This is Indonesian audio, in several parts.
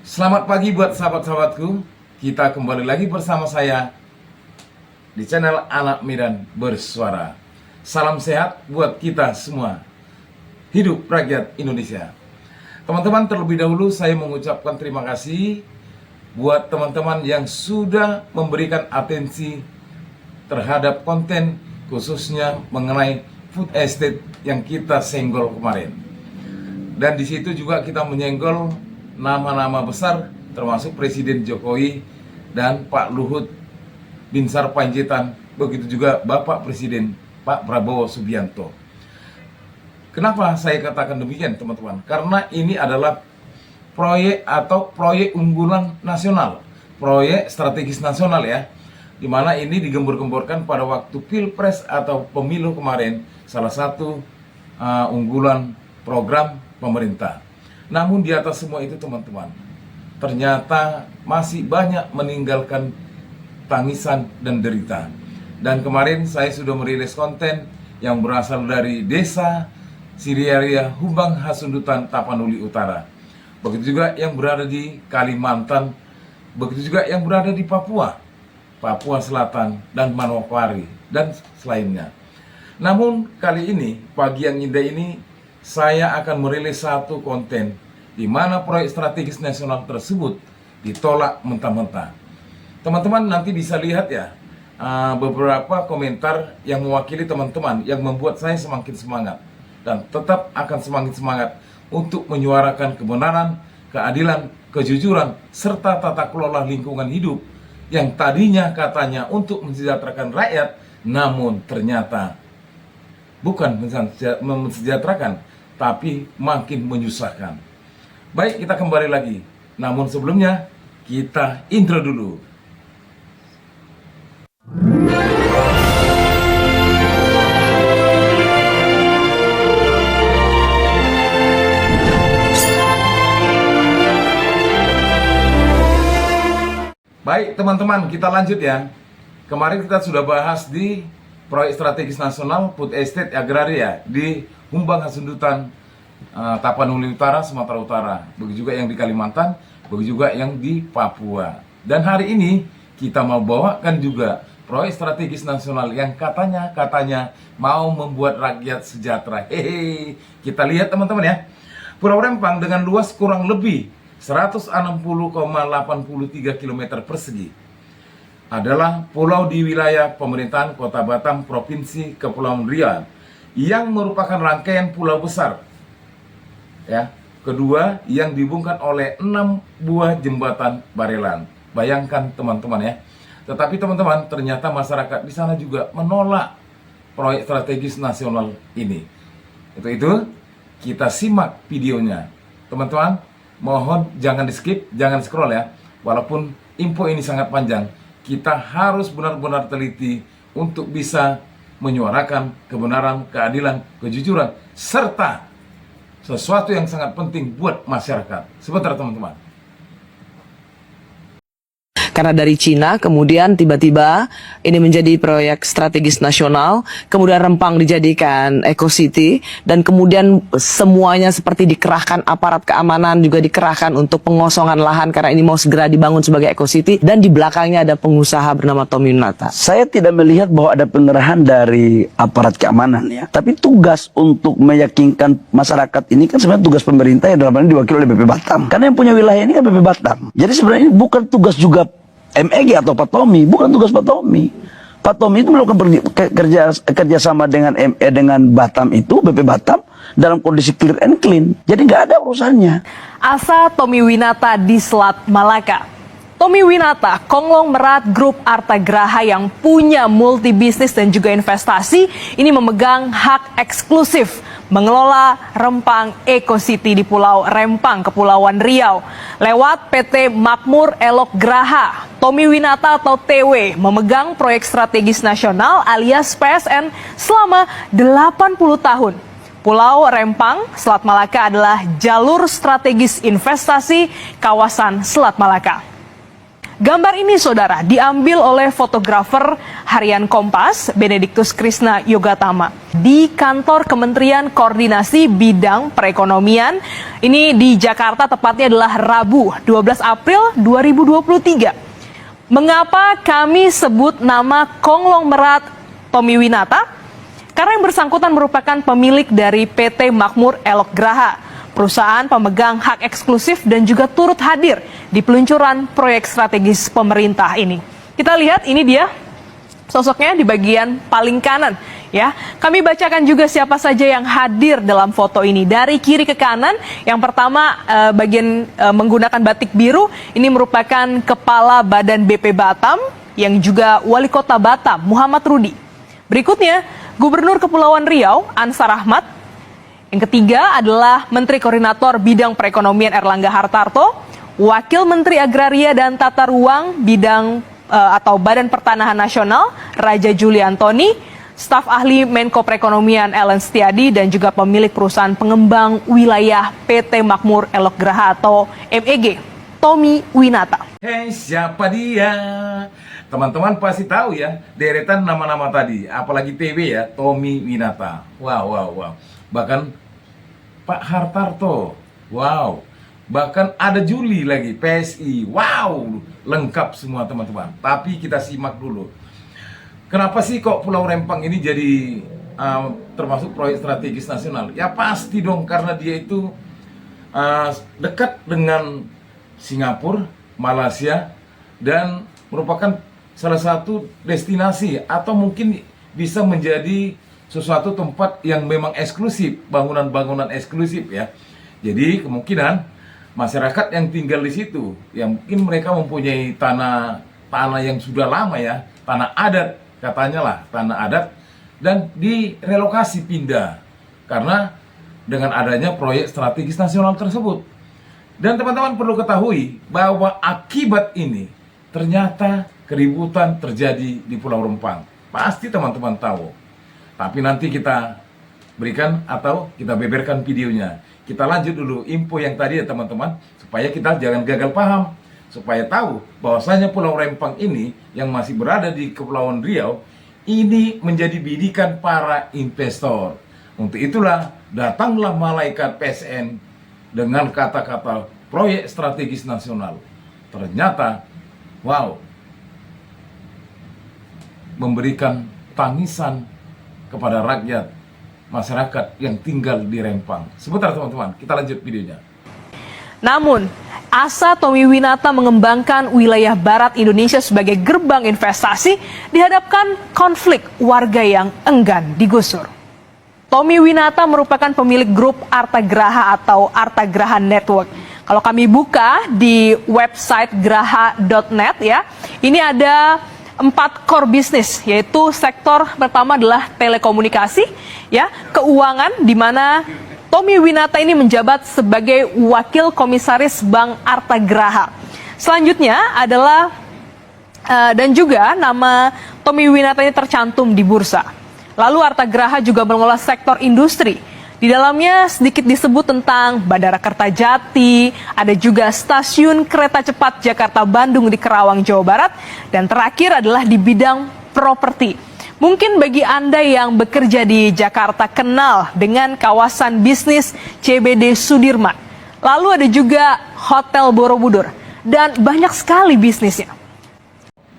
Selamat pagi buat sahabat-sahabatku. Kita kembali lagi bersama saya di channel Anak Medan Bersuara. Salam sehat buat kita semua. Hidup rakyat Indonesia. Teman-teman, terlebih dahulu saya mengucapkan terima kasih buat teman-teman yang sudah memberikan atensi terhadap konten khususnya mengenai food estate yang kita senggol kemarin. Dan di situ juga kita menyenggol nama-nama besar termasuk Presiden Jokowi dan Pak Luhut Binsar Panjaitan, begitu juga Bapak Presiden Pak Prabowo Subianto. Kenapa saya katakan demikian, teman-teman? Karena ini adalah proyek atau proyek unggulan nasional, proyek strategis nasional ya, di mana ini digembur-gemburkan pada waktu Pilpres atau pemilu kemarin, salah satu unggulan program pemerintah. Namun di atas semua itu, teman-teman, ternyata masih banyak meninggalkan tangisan dan derita. Dan kemarin saya sudah merilis konten yang berasal dari desa Siriaria Humbang Hasundutan Tapanuli Utara. Begitu juga yang berada di Kalimantan, begitu juga yang berada di Papua, Papua Selatan dan Manokwari dan selainnya. Namun kali ini, pagi yang indah ini, saya akan merilis satu konten di mana proyek strategis nasional tersebut ditolak mentah-mentah. Teman-teman nanti bisa lihat ya, beberapa komentar yang mewakili teman-teman yang membuat saya semakin semangat dan tetap akan semakin semangat untuk menyuarakan kebenaran, keadilan, kejujuran, serta tata kelola lingkungan hidup yang tadinya katanya untuk mensejahterakan rakyat, namun ternyata bukan mensejahterakan, tapi makin menyusahkan. Baik, kita kembali lagi. Namun sebelumnya, kita intro dulu. Baik, teman-teman, kita lanjut ya. Kemarin kita sudah bahas di proyek strategis nasional Food Estate Agraria di Humbang Hasundutan Tapanuli Utara, Sumatera Utara. Begitu juga yang di Kalimantan, begitu juga yang di Papua. Dan hari ini kita mau bawakan juga proyek strategis nasional yang katanya mau membuat rakyat sejahtera. Hehe. Kita lihat, teman-teman ya. Pulau Rempang dengan luas kurang lebih 160,83 km persegi adalah pulau di wilayah pemerintahan Kota Batam, Provinsi Kepulauan Riau, yang merupakan rangkaian pulau besar ya, kedua yang dihubungkan oleh 6 buah jembatan barelan. Bayangkan, teman-teman ya. Tetapi teman-teman, ternyata masyarakat di sana juga menolak proyek strategis nasional ini. Itu kita simak videonya. Teman-teman, mohon jangan di-skip, jangan scroll ya. Walaupun info ini sangat panjang, kita harus benar-benar teliti untuk bisa menyuarakan kebenaran, keadilan, kejujuran, serta sesuatu yang sangat penting buat masyarakat. Sebentar, teman-teman. Karena dari Cina, kemudian tiba-tiba ini menjadi proyek strategis nasional, kemudian Rempang dijadikan Eco City, dan kemudian semuanya seperti dikerahkan, aparat keamanan juga dikerahkan untuk pengosongan lahan karena ini mau segera dibangun sebagai Eco City, dan di belakangnya ada pengusaha bernama Tommy Winata. Saya tidak melihat bahwa ada pengerahan dari aparat keamanan ya, tapi tugas untuk meyakinkan masyarakat ini kan sebenarnya tugas pemerintah yang dalam hal ini diwakili oleh BP Batam. Karena yang punya wilayah ini kan BP Batam. Jadi sebenarnya ini bukan tugas juga MEG atau Pak Tommy, bukan tugas Pak Tommy. Pak Tommy itu melakukan kerjasama dengan ME dengan Batam itu, BP Batam, dalam kondisi clear and clean. Jadi nggak ada urusannya. Asa Tommy Winata di Selat Malaka. Tommy Winata, konglomerat grup Artagraha yang punya multi bisnis dan juga investasi, ini memegang hak eksklusif mengelola Rempang Eco City di Pulau Rempang, Kepulauan Riau. Lewat PT Makmur Elok Graha, Tommy Winata atau TW memegang proyek strategis nasional alias PSN selama 80 tahun. Pulau Rempang, Selat Malaka adalah jalur strategis investasi kawasan Selat Malaka. Gambar ini, saudara, diambil oleh fotografer harian Kompas, Benediktus Krisna Yogatama, di kantor Kementerian Koordinasi Bidang Perekonomian. Ini di Jakarta, tepatnya adalah Rabu, 12 April 2023. Mengapa kami sebut nama konglomerat Tommy Winata? Karena yang bersangkutan merupakan pemilik dari PT Makmur Elok Graha, perusahaan pemegang hak eksklusif dan juga turut hadir di peluncuran proyek strategis pemerintah ini. Kita lihat, ini dia sosoknya di bagian paling kanan. Ya, kami bacakan juga siapa saja yang hadir dalam foto ini. Dari kiri ke kanan, yang pertama bagian menggunakan batik biru, ini merupakan Kepala Badan BP Batam, yang juga Wali Kota Batam, Muhammad Rudi. Berikutnya, Gubernur Kepulauan Riau, Ansar Ahmad. Yang ketiga adalah Menteri Koordinator Bidang Perekonomian Erlangga Hartarto, Wakil Menteri Agraria dan Tata Ruang Bidang atau Badan Pertanahan Nasional, Raja Juli Antoni, staf ahli Menko Perekonomian Ellen Setiadi, dan juga pemilik perusahaan pengembang wilayah PT Makmur Elok Graha atau MEG, Tommy Winata. Hei, siapa dia? Teman-teman pasti tahu ya, deretan nama-nama tadi, apalagi TB ya, Tommy Winata. Wow. Bahkan Pak Hartarto, wow. Bahkan ada Juli lagi, PSI, wow. Lengkap semua teman-teman. Tapi kita simak dulu. Kenapa sih kok Pulau Rempang ini jadi termasuk proyek strategis nasional? Ya pasti dong, karena dia itu dekat dengan Singapura, Malaysia, dan merupakan salah satu destinasi atau mungkin bisa menjadi sesuatu tempat yang memang eksklusif, bangunan-bangunan eksklusif ya. Jadi kemungkinan masyarakat yang tinggal di situ, yang mungkin mereka mempunyai tanah yang sudah lama ya, tanah adat katanya lah, tanah adat, dan direlokasi pindah karena dengan adanya proyek strategis nasional tersebut. Dan teman-teman perlu ketahui bahwa akibat ini ternyata keributan terjadi di Pulau Rempang. Pasti teman-teman tahu. Tapi nanti kita berikan atau kita beberkan videonya. Kita lanjut dulu info yang tadi ya teman-teman, supaya kita jangan gagal paham, supaya tahu bahwasanya Pulau Rempang ini yang masih berada di Kepulauan Riau ini menjadi bidikan para investor. Untuk itulah datanglah malaikat PSN dengan kata-kata proyek strategis nasional. Ternyata, wow, memberikan tangisan kepada rakyat, masyarakat yang tinggal di Rempang. Sebentar teman-teman, kita lanjut videonya. Namun, asa Tommy Winata mengembangkan wilayah barat Indonesia sebagai gerbang investasi dihadapkan konflik warga yang enggan digusur. Tommy Winata merupakan pemilik grup Arta Graha atau Arta Graha Network. Kalau kami buka di website graha.net ya, ini ada 4 core bisnis, yaitu sektor pertama adalah telekomunikasi, ya, keuangan, di mana Tommy Winata ini menjabat sebagai wakil komisaris Bank Arta Graha. Selanjutnya adalah dan juga nama Tommy Winata ini tercantum di bursa. Lalu Arta Graha juga mengelola sektor industri. Di dalamnya sedikit disebut tentang Bandara Kertajati, ada juga stasiun kereta cepat Jakarta-Bandung di Kerawang, Jawa Barat, dan terakhir adalah di bidang properti. Mungkin bagi Anda yang bekerja di Jakarta kenal dengan kawasan bisnis CBD Sudirman. Lalu ada juga Hotel Borobudur, dan banyak sekali bisnisnya.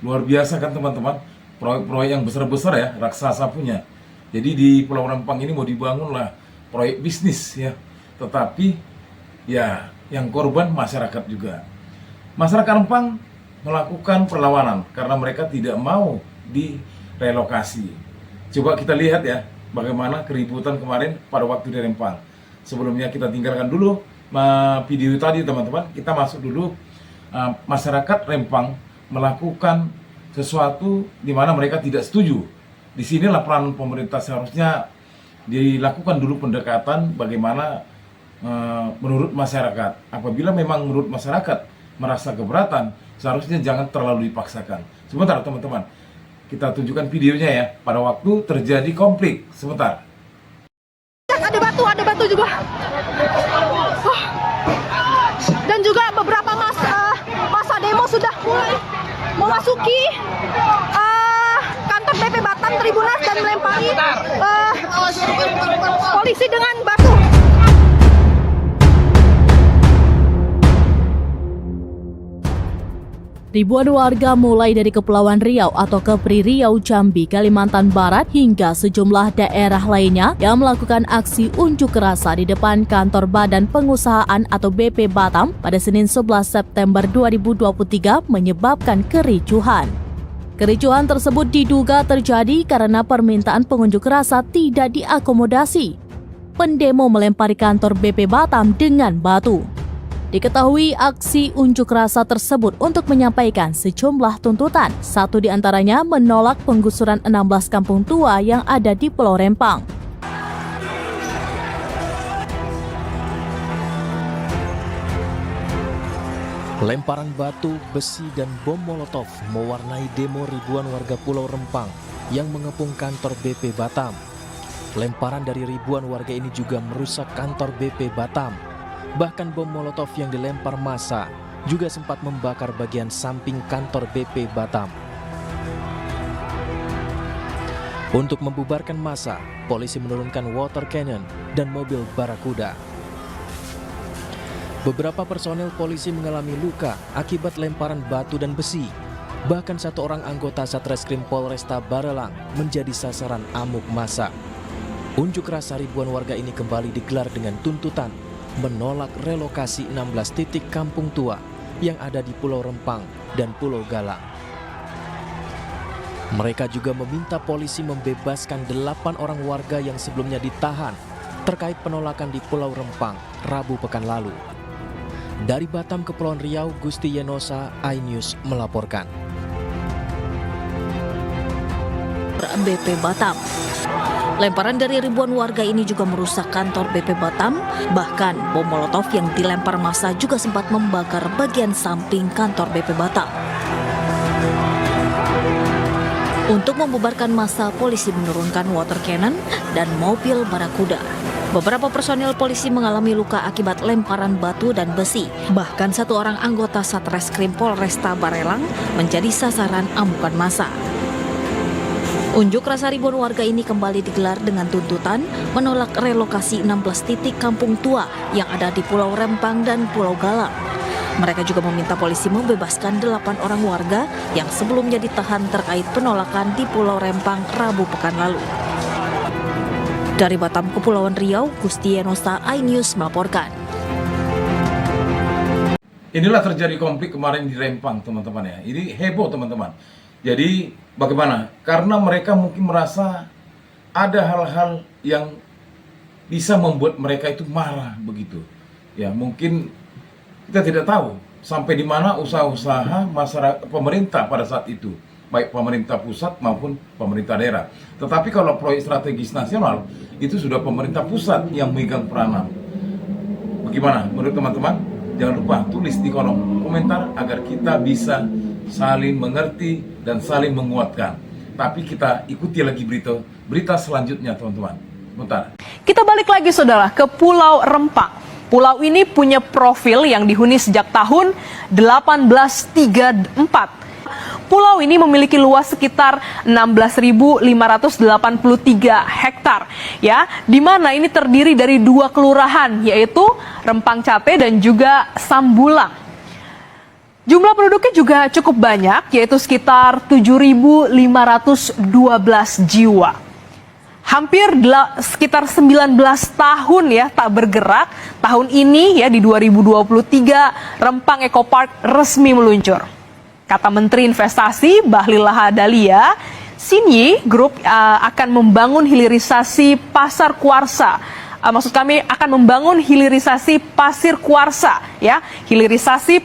Luar biasa kan teman-teman, proyek-proyek yang besar-besar ya, raksasa punya. Jadi di Pulau Rempang ini mau dibangun lah proyek bisnis ya, tetapi ya yang korban masyarakat juga. Masyarakat Rempang melakukan perlawanan karena mereka tidak mau direlokasi. Coba kita lihat ya bagaimana keributan kemarin pada waktu di Rempang. Sebelumnya kita tinggalkan dulu video tadi teman-teman, kita masuk dulu. Masyarakat Rempang melakukan sesuatu di mana mereka tidak setuju. Disinilah peran pemerintah seharusnya dilakukan dulu pendekatan bagaimana menurut masyarakat. Apabila memang menurut masyarakat merasa keberatan, seharusnya jangan terlalu dipaksakan. Sebentar teman-teman, kita tunjukkan videonya ya pada waktu terjadi konflik. Sebentar. Ada batu juga. Dan juga beberapa masa demo sudah mulai. memasuki kantor BP Batam Tribunal dan melempari polisi dengan batu. Ribuan warga mulai dari Kepulauan Riau atau Kepri Riau, Jambi, Kalimantan Barat hingga sejumlah daerah lainnya yang melakukan aksi unjuk rasa di depan kantor Badan Pengusahaan atau BP Batam pada Senin 11 September 2023 menyebabkan kericuhan. Kericuhan tersebut diduga terjadi karena permintaan pengunjuk rasa tidak diakomodasi. Pendemo melempari kantor BP Batam dengan batu. Diketahui aksi unjuk rasa tersebut untuk menyampaikan sejumlah tuntutan. Satu di antaranya menolak penggusuran 16 kampung tua yang ada di Pulau Rempang. Lemparan batu, besi, dan bom molotov mewarnai demo ribuan warga Pulau Rempang yang mengepung kantor BP Batam. Lemparan dari ribuan warga ini juga merusak kantor BP Batam. Bahkan bom molotov yang dilempar massa juga sempat membakar bagian samping kantor BP Batam. Untuk membubarkan massa, polisi menurunkan water cannon dan mobil barakuda. Beberapa personel polisi mengalami luka akibat lemparan batu dan besi. Bahkan satu orang anggota Satreskrim Polresta Barelang menjadi sasaran amuk massa. Unjuk rasa ribuan warga ini kembali digelar dengan tuntutan menolak relokasi 16 titik kampung tua yang ada di Pulau Rempang dan Pulau Galang. Mereka juga meminta polisi membebaskan 8 orang warga yang sebelumnya ditahan terkait penolakan di Pulau Rempang Rabu pekan lalu. Dari Batam, Kepulauan Riau, Gusti Yenosa, iNews melaporkan. BP Batam. Lemparan dari ribuan warga ini juga merusak kantor BP Batam, bahkan bom molotov yang dilempar massa juga sempat membakar bagian samping kantor BP Batam. Untuk membubarkan massa, polisi menurunkan water cannon dan mobil barakuda. Beberapa personil polisi mengalami luka akibat lemparan batu dan besi. Bahkan satu orang anggota Satreskrim Polresta Barelang menjadi sasaran amukan massa. Unjuk rasa ribuan warga ini kembali digelar dengan tuntutan menolak relokasi 16 titik kampung tua yang ada di Pulau Rempang dan Pulau Galang. Mereka juga meminta polisi membebaskan 8 orang warga yang sebelumnya ditahan terkait penolakan di Pulau Rempang Rabu pekan lalu. Dari Batam, Kepulauan Riau, Gusti Yenosa, iNews melaporkan. Inilah terjadi konflik kemarin di Rempang, teman-teman ya. Ini heboh, teman-teman. Jadi bagaimana? Karena mereka mungkin merasa ada hal-hal yang bisa membuat mereka itu marah begitu. Ya, mungkin kita tidak tahu sampai di mana usaha-usaha masyarakat pemerintah pada saat itu, baik pemerintah pusat maupun pemerintah daerah. Tetapi kalau proyek strategis nasional itu sudah pemerintah pusat yang memegang peranan. Bagaimana menurut teman-teman? Jangan lupa tulis di kolom komentar agar kita bisa saling mengerti dan saling menguatkan. Tapi kita ikuti lagi berita selanjutnya, teman-teman. Bentar. Kita balik lagi saudara ke Pulau Rempang. Pulau ini punya profil yang dihuni sejak tahun 1834. Pulau ini memiliki luas sekitar 16.583 hektar, ya, di mana ini terdiri dari 2 kelurahan, yaitu Rempang Cate dan juga Sambulang. Jumlah penduduknya juga cukup banyak, yaitu sekitar 7.512 jiwa. Hampir sekitar 19 tahun ya tak bergerak. Tahun ini ya di 2023 Rempang Eco Park resmi meluncur. Kata Menteri Investasi Bahlil Lahadalia, Sinyi Group akan membangun hilirisasi pasar kuarsa. Maksud kami akan membangun hilirisasi pasir kuarsa, ya, hilirisasi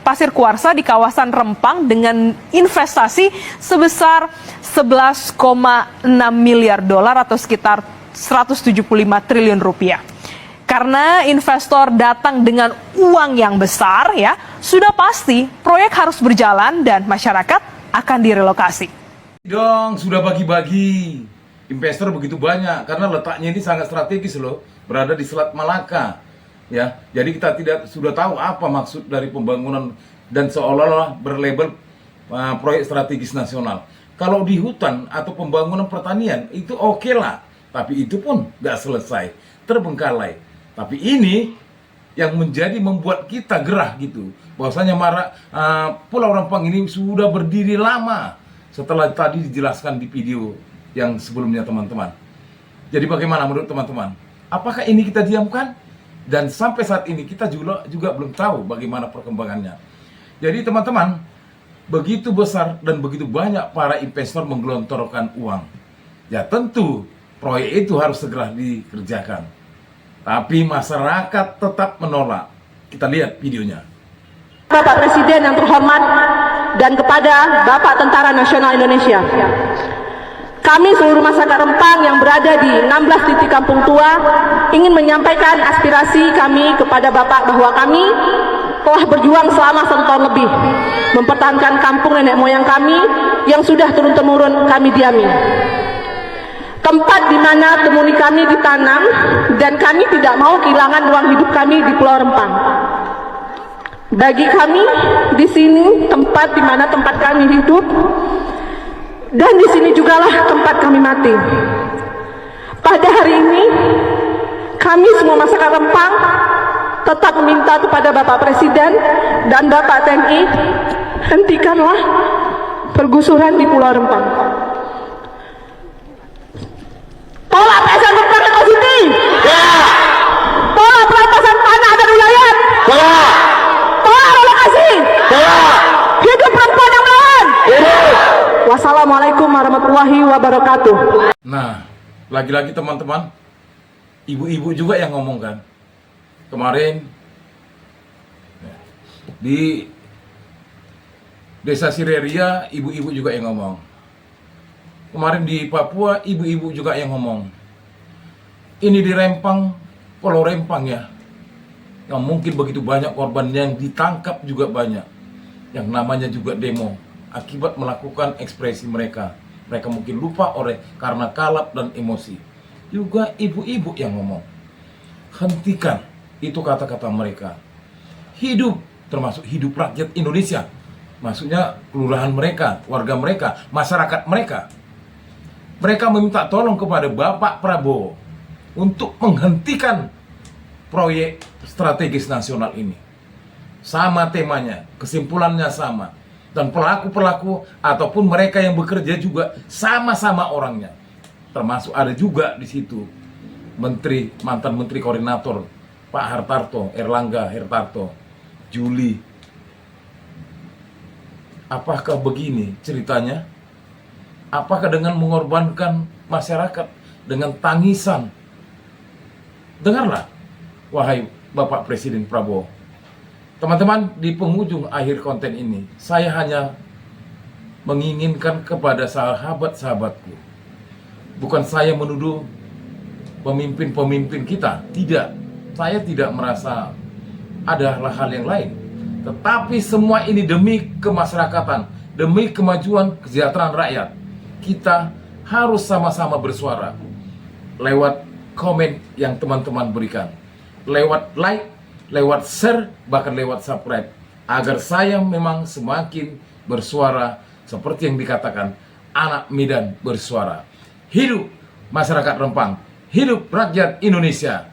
pasir kuarsa di kawasan Rempang dengan investasi sebesar 11,6 miliar dolar atau sekitar 175 triliun rupiah. Karena investor datang dengan uang yang besar, ya, sudah pasti proyek harus berjalan dan masyarakat akan direlokasi. Dong, sudah bagi-bagi. Investor begitu banyak karena letaknya ini sangat strategis loh, berada di Selat Malaka, ya. Jadi kita sudah tahu apa maksud dari pembangunan dan seolah-olah berlabel proyek strategis nasional. Kalau di hutan atau pembangunan pertanian itu oke lah, tapi itu pun nggak selesai, terbengkalai. Tapi ini yang membuat kita gerah gitu, bahwasanya Pulau Rempang ini sudah berdiri lama setelah tadi dijelaskan di video yang sebelumnya teman-teman. Jadi bagaimana menurut teman-teman? Apakah ini kita diamkan? Dan sampai saat ini kita juga belum tahu bagaimana perkembangannya. Jadi teman-teman, begitu besar dan begitu banyak para investor menggelontorkan uang. Ya tentu proyek itu harus segera dikerjakan. Tapi masyarakat tetap menolak. Kita lihat videonya. Bapak Presiden yang terhormat dan kepada Bapak Tentara Nasional Indonesia. Kami seluruh masyarakat Rempang yang berada di 16 titik kampung tua ingin menyampaikan aspirasi kami kepada Bapak bahwa kami telah berjuang selama 1 tahun lebih mempertahankan kampung nenek moyang kami yang sudah turun-temurun kami diami. Tempat di mana temuni kami ditanam dan kami tidak mau kehilangan ruang hidup kami di Pulau Rempang. Bagi kami di sini tempat di mana tempat kami hidup dan di sini jugalah tempat kami mati. Pada hari ini kami semua masyarakat Rempang tetap meminta kepada Bapak Presiden dan Bapak TNI, hentikanlah pergusuran di Pulau Rempang. Tolak PSN Rempang Ekositi. Tolak perampasan tanah dan wilayah. Tolak relokasi. Hidup perempuan yang melawan. Wassalamualaikum warahmatullahi wabarakatuh. Nah, lagi-lagi teman-teman, ibu-ibu juga yang ngomong kan. Kemarin di Desa Sireria, ibu-ibu juga yang ngomong. Kemarin di Papua, ibu-ibu juga yang ngomong. Ini di Rempang, Pulau Rempang ya, yang mungkin begitu banyak korban yang ditangkap juga banyak. Yang namanya juga demo, akibat melakukan ekspresi mereka. Mereka mungkin lupa karena kalap dan emosi. Juga ibu-ibu yang ngomong. Hentikan, itu kata-kata mereka. Hidup, termasuk hidup rakyat Indonesia. Maksudnya kelurahan mereka, warga mereka, masyarakat mereka. Mereka meminta tolong kepada Bapak Prabowo untuk menghentikan proyek strategis nasional ini. Sama temanya, kesimpulannya sama. Dan pelaku-pelaku ataupun mereka yang bekerja juga sama-sama orangnya. Termasuk ada juga di situ mantan menteri koordinator Pak Hartarto, Erlangga Hartarto, Juli. Apakah begini ceritanya? Apakah dengan mengorbankan masyarakat dengan tangisan? Dengarlah, wahai Bapak Presiden Prabowo. Teman-teman, di penghujung akhir konten ini, saya hanya menginginkan kepada sahabat-sahabatku. Bukan saya menuduh pemimpin-pemimpin kita, tidak. Saya tidak merasa ada hal yang lain. Tetapi semua ini demi kemasyarakatan, demi kemajuan kesejahteraan rakyat. Kita harus sama-sama bersuara lewat komen yang teman-teman berikan, lewat like, lewat share, bahkan lewat subscribe, agar saya memang semakin bersuara seperti yang dikatakan anak Medan bersuara. Hidup masyarakat Rempang, hidup rakyat Indonesia.